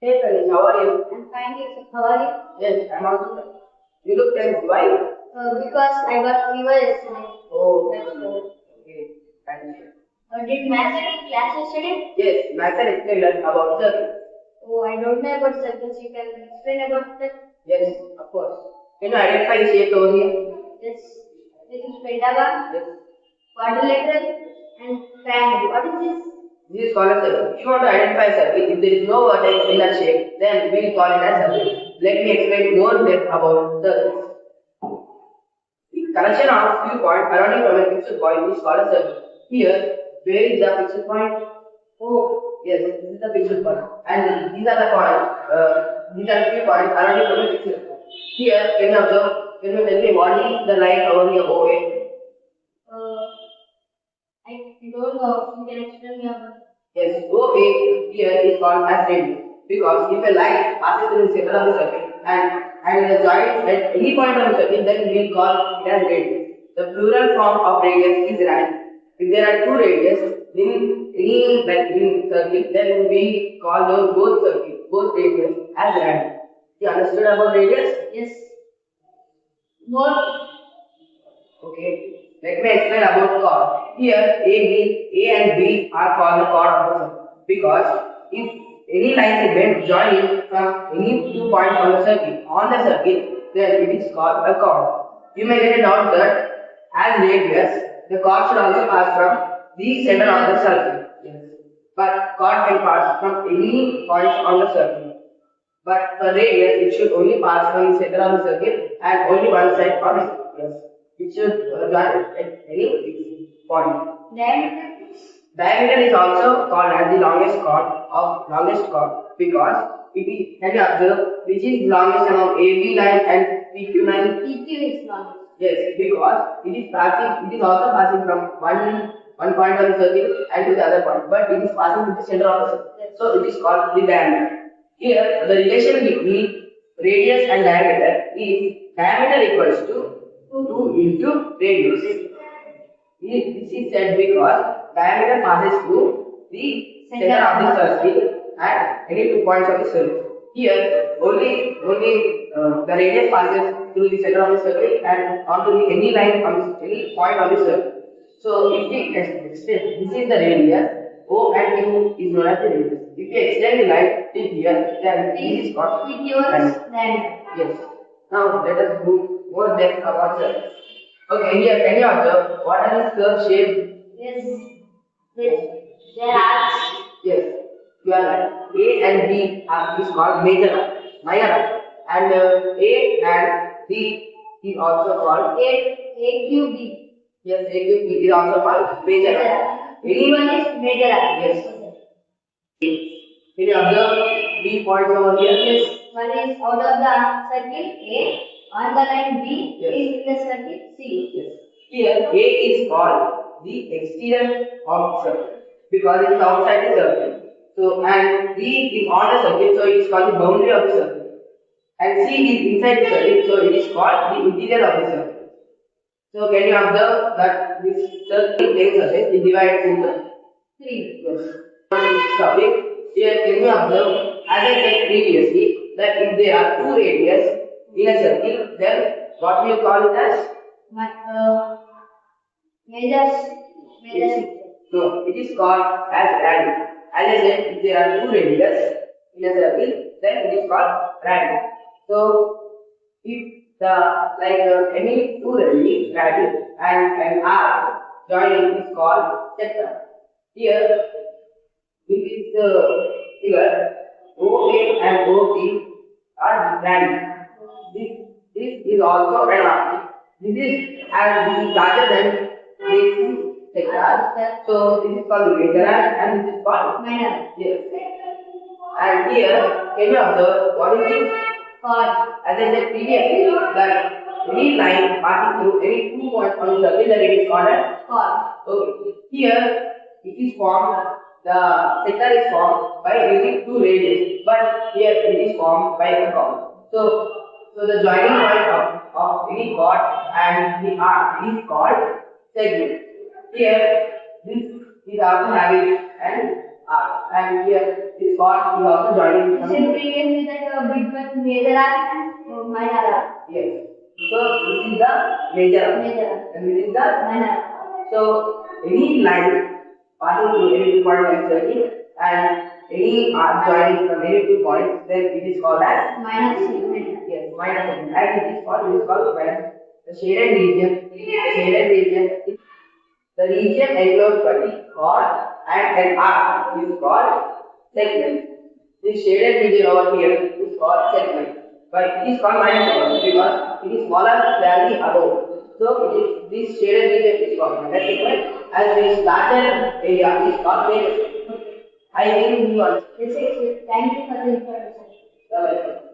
Hey Kanish, how are you? I'm fine, Yusuf. How are you? Yes, I'm also fine. You look tense. Why? Because I got fever yesterday. Oh, That's all. okay. Thank you. Did math in class yesterday? Yes, Math and explained us about circles. Oh, I don't know about circles. You can explain about that? Yes, of course. Can you identify the shapes over here? Yes. This is pentagon, Yes. quadrilateral, and triangle. What is this? This is called a circle. If you want to identify a circle, if there is no vertex in that shape, then we will call it as circle. Let me explain more depth about circles. The collection of few points surrounding from a fixed point is called a circle. Here, where is the fixed point? Oh, yes, this is the fixed point. And these are the points. These are the few points surrounding from a fixed point. Here, can you observe? Can you tell me what is the line over here? OA? I don't know. You can explain me about it. Yes, OA here is called as radius. Because if a line passes through the center of the circle and the joint at any point of the circle, then we will call it as radius. The plural form of radius is rad. If there are two radius in any in circle, then we call those both radius as rad. You understood about radius? Yes. More. Okay. Let me explain about chord. Here A and B are called the chord of the circle because if any line segment join from any 2 points on the circle, then it is called a chord. You may get a doubt that as radius, the chord should also pass from the center of the circle. Yes. But chord can pass from any points on the circle. But for radius, it should only pass from the center of the circle and only one side of it. Yes. It should join at any point. Diameter. Diameter is also called as the longest chord because it is, can you observe which is longest among AB line and PQ line? PQ is longest. Yes, because it is also passing from one point of the circle and to the other point, but it is passing to the center of the circle. So it is called the diameter. Here, the relation between radius and diameter is diameter equals to 2 into radius. This is said because diameter passes through the center of the circle at any 2 points of the circle. Here, only the radius passes through the center of the circle and onto any line on any point on the circle. So, if we extend, this is the radius. O and Q is known as the radius. If we extend the line till here, then this is called diameter. Yes. Now let us move more depth about circles. Okay, here can you observe what are these curved shapes? Yes. There are. Yes, you are right. A and B is called minor arc, and A and B is also called AQB. yes, AQB is also called major arc. One is major arc. Yes. Can you observe 3 points over here? Yes. One is out of the circle A. On the line B Yes. is in the circle C. Yes. Here A is called the exterior of the circle because it is outside the circle. So and B is on the circle, so it is called the boundary of the circle. And C is inside the circle, so it is called the interior of the circle. So can you observe that this circle plane surface is divided into 3? Yes. Next topic. Here can you observe as I said previously that if there are two radius in a circle, then what we call it as? Major. No, it is called as radius. As I said, if there are two radius in a circle, then it is called radius. So, if any two radius and an arc joining is called sector. Here, this is the figure OA and OP are radius. This is also an arc. This is larger than this sector. So this is called major arc and this is called Minor. yes. And here, can you observe what is this? Chord. As I said previously, that any line passing through any 2 points on the circle, then it is called as Chord. okay. Here, it is formed. The sector is formed by using two radius, but here it is formed by a chord. So the joining point of any chord and the arc is called segment. Here, this is also having an And here this part is also joining You with said some. previously that between major arc and minor arc. Yes. So this is the major arc. Major arc. And this is the Minor arc. so any line passing through any 2 point of circle and any arc joining from any 2 points, then it is called as Minor segment. yes, minor segment. As it is called minor. The shaded region, is the region enclosed by the chord and an arc is called segment. This shaded region over here is called segment. But it is called minor segment because it is smaller than the above. So it is this shaded region is called minor segment, as this larger area is called major segment. I will move on. Thank you for the information. Bye-bye.